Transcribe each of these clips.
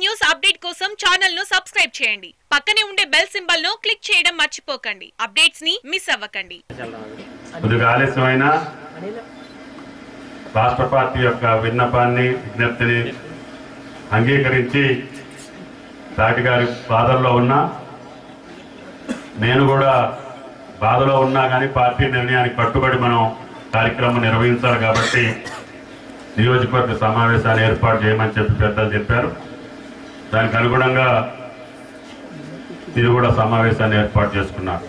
News update కోసం channel ను subscribe చేయండి. పక్కనే ఉండే బెల్ సింబల్ ను క్లిక్ చేయడం మర్చిపోకండి. అప్డేట్స్ ని మిస్ అవ్వకండి. కొద్దిగా ఆలస్యమైన రాష్ట్ర పార్టీ యొక్క విన్నపాన్ని విజ్ఞప్తిని అంగీకరించి తాటి గారి బాధల్లో ఉన్నా నేను కూడా బాధలో ఉన్నా కానీ పార్టీ నిర్ణయానికి కట్టుబడి మనం కార్యక్రమం నిర్వహించాలి కాబట్టి నియోజకవర్గ సమావేశాలు ఏర్పాటు చేయమని చెప్పి పెద్దలు చెప్పారు. దానికి అనుగుణంగా ఇది కూడా సమావేశాన్ని ఏర్పాటు చేసుకున్నారు.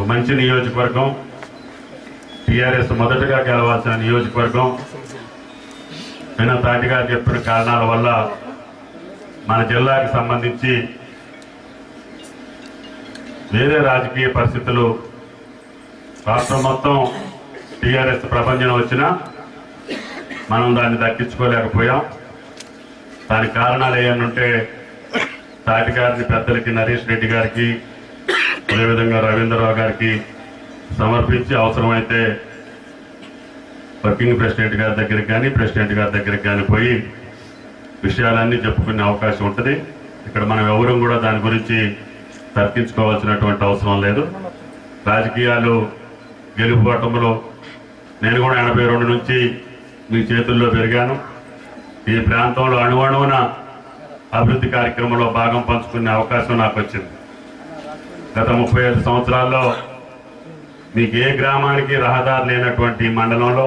మంచి నియోజకవర్గం, టీఆర్ఎస్ మొదటగా గెలవాల్సిన నియోజకవర్గం. అయినా తాటిగా చెప్పిన కారణాల వల్ల మన జిల్లాకి సంబంధించి వేరే రాజకీయ పరిస్థితులు రాష్ట్రం మొత్తం టీఆర్ఎస్ ప్రపంచం వచ్చినా మనం దాన్ని దక్కించుకోలేకపోయాం. దానికి కారణాలు ఏమన్నుంటే తాటి గారిని పెద్దలకి నరేష్ రెడ్డి గారికి అదేవిధంగా రవీంద్రరావు గారికి సమర్పించి అవసరమైతే వర్కింగ్ ప్రెసిడెంట్ గారి దగ్గరికి కానీ ప్రెసిడెంట్ గారి దగ్గరికి కానీ పోయి విషయాలన్నీ చెప్పుకునే అవకాశం ఉంటుంది. ఇక్కడ మనం ఎవరూ కూడా దాని గురించి తర్కించుకోవాల్సినటువంటి అవసరం లేదు. రాజకీయాలు గెలుపుకోవటంలో నేను కూడా 82 నుంచి మీ చేతుల్లో పెరిగాను. ఈ ప్రాంతంలో అణువణువున అభివృద్ధి కార్యక్రమంలో భాగం పంచుకునే అవకాశం నాకు వచ్చింది. గత 35 సంవత్సరాల్లో మీకు ఏ గ్రామానికి రహదారి లేనటువంటి మండలంలో,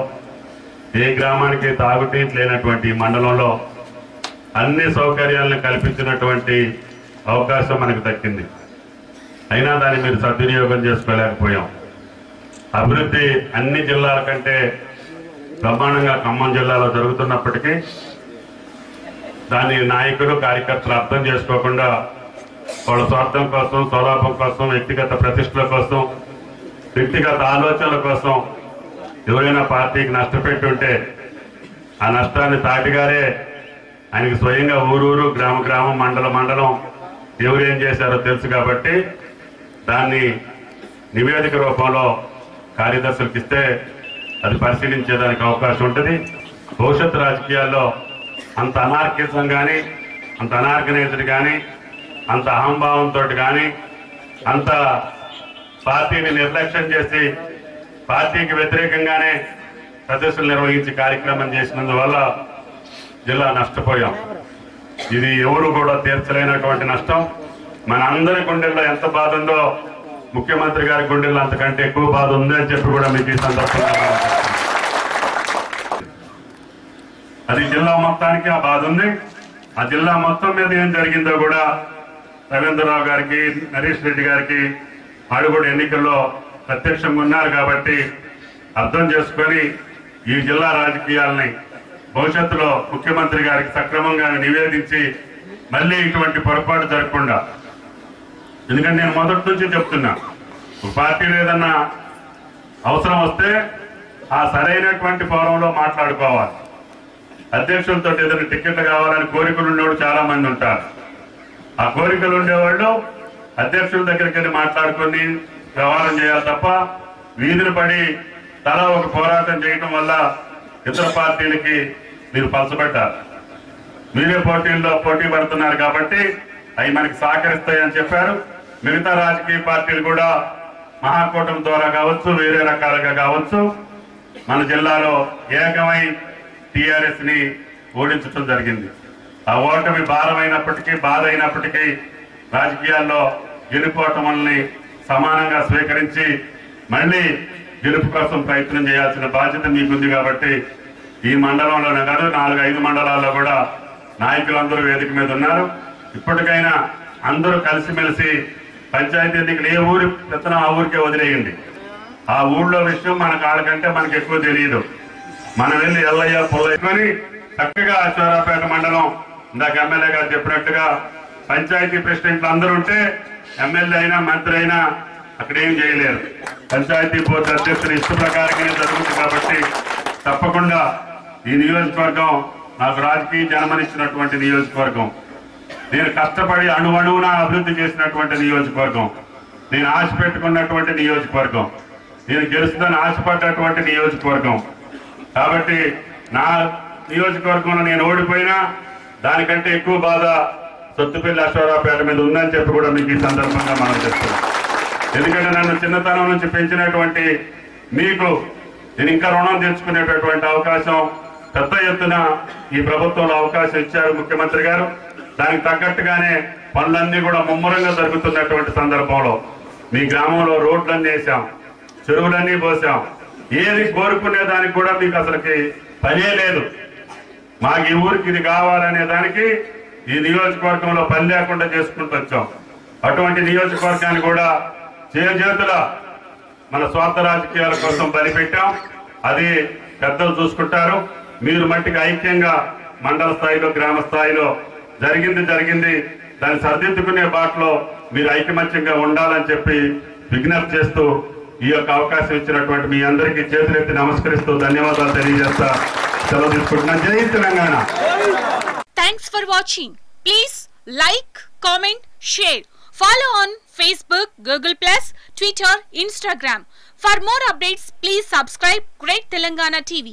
ఏ గ్రామానికి తాగునీటి లేనటువంటి మండలంలో అన్ని సౌకర్యాలను కల్పించినటువంటి అవకాశం మనకు దక్కింది. అయినా దాన్ని మీరు సద్వినియోగం చేసుకోలేకపోయాం. అభివృద్ధి అన్ని జిల్లాల కంటే బ్రహ్మాండంగా ఖమ్మం జిల్లాలో జరుగుతున్నప్పటికీ దాన్ని నాయకులు కార్యకర్తలు అర్థం చేసుకోకుండా వాళ్ళ స్వార్థం కోసం, స్వలాభం కోసం, వ్యక్తిగత ప్రతిష్టల కోసం, వ్యక్తిగత ఆలోచనల కోసం ఎవరైనా పార్టీకి నష్టపెట్టి ఉంటే ఆ నష్టాన్ని తాటిగారే ఆయనకి స్వయంగా ఊరూరు, గ్రామ గ్రామం, మండలం మండలం ఎవరేం చేశారో తెలుసు కాబట్టి దాన్ని నివేదిక రూపంలో కార్యదర్శులకు ఇస్తే అది పరిశీలించేదానికి అవకాశం ఉంటుంది. భవిష్యత్తు రాజకీయాల్లో అంత అనార్కిజం కానీ, అంత అనార్గనైజ్డ్ కానీ, అంత అహంభావంతో కానీ, అంత పార్టీని నిర్లక్ష్యం చేసి పార్టీకి వ్యతిరేకంగానే ప్రదర్శనలు నిర్వహించి కార్యక్రమం చేసినందువల్ల జిల్లా నష్టపోయాం. ఇది ఎవరు కూడా తీర్చలేనటువంటి నష్టం. మన అందరి గుండెల్లో ఎంత బాధ ఉందో ముఖ్యమంత్రి గారి గుండెల్లో అంతకంటే ఎక్కువ బాధ ఉంది అని చెప్పి కూడా మీకు ఈ సందర్భంగా అది జిల్లా మొత్తానికి ఆ బాధ ఉంది. ఆ జిల్లా మొత్తం మీద ఏం జరిగిందో కూడా రవీంద్రరావు గారికి, నరేష్ రెడ్డి గారికి వాళ్ళు కూడా ఎన్నికల్లో ప్రత్యక్షంగా ఉన్నారు కాబట్టి అర్థం చేసుకొని ఈ జిల్లా రాజకీయాలని భవిష్యత్తులో ముఖ్యమంత్రి గారికి సక్రమంగా నివేదించి మళ్ళీ ఇటువంటి పొరపాటు జరగకుండా, ఎందుకంటే నేను మొదటి నుంచి చెప్తున్నా పార్టీలో ఏదన్నా అవసరం వస్తే ఆ సరైనటువంటి ఫోరంలో మాట్లాడుకోవాలి. అధ్యక్షులతో ఏదైనా టికెట్ కావాలని కోరికలు ఉండేవాడు చాలా మంది ఉంటారు. ఆ కోరికలు ఉండేవాళ్ళు అధ్యక్షుల దగ్గరికి వెళ్ళి మాట్లాడుకొని వ్యవహారం చేయాలి తప్ప వీధిని పడి తలా ఒక పోరాటం చేయటం వల్ల ఇతర పార్టీలకి మీరు పలసపెట్టారు. మీరే పోటీ పడుతున్నారు కాబట్టి అవి మనకి సహకరిస్తాయని చెప్పారు. మిగతా రాజకీయ పార్టీలు కూడా మహాకూటమి ద్వారా కావచ్చు, వేరే రకాలుగా కావచ్చు, మన జిల్లాలో ఏకమై టీఆర్ఎస్ ని ఓడించడం జరిగింది. ఆ ఓటమి భారమైనప్పటికీ, బాధ అయినప్పటికీ రాజకీయాల్లో గెలుపోటముల్ని సమానంగా స్వీకరించి మళ్ళీ గెలుపు కోసం ప్రయత్నం చేయాల్సిన బాధ్యత మీకుంది. కాబట్టి ఈ మండలంలోనే కాదు 4-5 మండలాల్లో కూడా నాయకులందరూ వేదిక మీద ఉన్నారు. ఇప్పటికైనా అందరూ కలిసిమెలిసి పంచాయతీ ఎన్నికలు ఏ ఊరి పెత్తనం ఆ ఊరికే వదిలేయండి. ఆ ఊళ్ళో విషయం మన కాళ్ళకంటే మనకు ఎక్కువ తెలియదు. మనం వెళ్ళి ఎల్లయ్య పుల్లయ్యని చక్కగా అశ్వారావుపేట మండలం ఇందాక ఎమ్మెల్యే గారు చెప్పినట్టుగా పంచాయతీ ప్రెసిడెంట్లు అందరూ ఉంటే ఎమ్మెల్యే అయినా మంత్రి అయినా అక్కడ ఏం చేయలేరు. పంచాయతీ బోర్డు అధ్యక్షుడు ఇష్ట ప్రకారంగానే జరుగుతుంది. కాబట్టి తప్పకుండా ఈ నియోజకవర్గం నాకు రాజకీయ జన్మనిచ్చినటువంటి నియోజకవర్గం, నేను కష్టపడి అణువణువున అభివృద్ధి చేసినటువంటి నియోజకవర్గం, నేను ఆశ పెట్టుకున్నటువంటి నియోజకవర్గం, నేను గెలుస్తుందని ఆశపడ్డటువంటి నియోజకవర్గం. కాబట్టి నా నియోజకవర్గంలో నేను ఓడిపోయినా దానికంటే ఎక్కువ బాధ సొత్తుపల్లి అశ్వారావుపేట మీద ఉందని చెప్పి కూడా మీకు ఈ సందర్భంగా మనం చెప్తున్నాం. ఎందుకంటే నన్ను చిన్నతనం నుంచి పెంచినటువంటి మీకు నేను ఇంకా రుణం తెచ్చుకునేటటువంటి అవకాశం పెద్ద ఎత్తున ఈ ప్రభుత్వంలో అవకాశం ఇచ్చారు ముఖ్యమంత్రి గారు. దానికి తగ్గట్టుగానే పనులన్నీ కూడా ముమ్మరంగా జరుగుతున్నటువంటి సందర్భంలో మీ గ్రామంలో రోడ్లన్నీ వేసాం, చెరువులన్నీ పోసాం. ఏది కోరుకునే దానికి కూడా మీకు అసలుకి పనే లేదు. మాకు ఈ ఊరికి ఇది కావాలనే దానికి ఈ నియోజకవర్గంలో పని లేకుండా చేసుకుంటూ వచ్చాం. అటువంటి నియోజకవర్గాన్ని కూడా చేతుల మన స్వార్థ రాజకీయాల కోసం బలిపెట్టాం. అది పెద్దలు చూసుకుంటారు. మీరు మట్టికి ఐక్యంగా మండల స్థాయిలో గ్రామ స్థాయిలో జరిగింది దాన్ని సరిదిద్దుకునే బాటలో మీరు ఐకమత్యంగా ఉండాలని చెప్పి విజ్ఞప్తి చేస్తూ ఈ యొక్క అవకాశం ఇచ్చినటువంటి మీ అందరికీ చేతులెత్తి నమస్కరిస్తూ ధన్యవాదాలు తెలియజేస్తా సెలవు తీసుకుంటున్నాను. జై Telangana. Thanks for watching. Please like, comment, share. Follow on Facebook, Google+, Twitter, Instagram. For more updates, please subscribe Great Telangana TV.